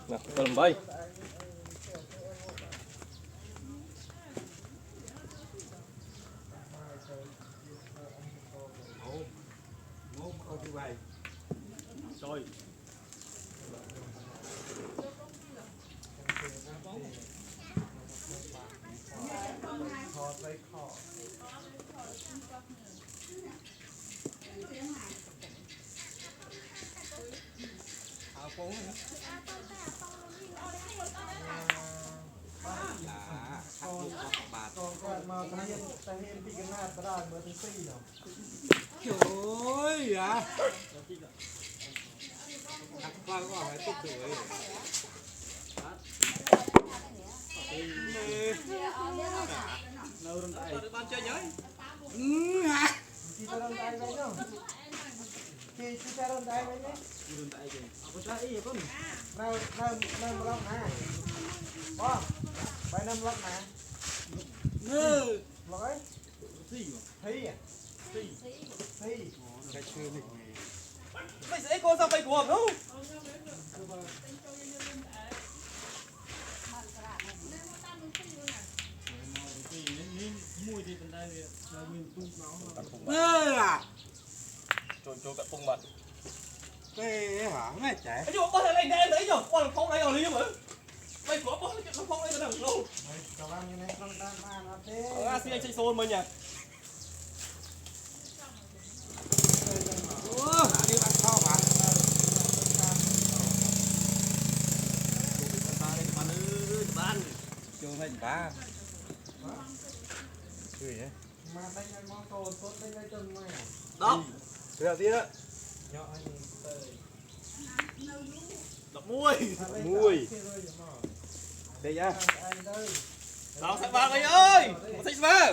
nè tôi làm bay rồi trời ơi đặt qua có phải tốt được ban chơi nhớ hả chị ta đâm tay vậy không chị ta đâm tay vậy nhé đâm tay gì apa tay ya con năm lóc nè con phải năm lóc nè lóc ấy thi à thi cái chơi này mày sẽ cô sao mày của không đâu trôn cắt tung mặt cái hả mấy trẻ chứ có thể lên đây đấy rồi con không đây rồi đi mà mày của con nó không đây nó đằng luôn ở Asia anh chơi xôn mới nhỉ đi ăn sao mà ban chưa thấy ba đó được tí đó đập muôi mùi đây nhá đó sạch ba ơi ơi sạch ba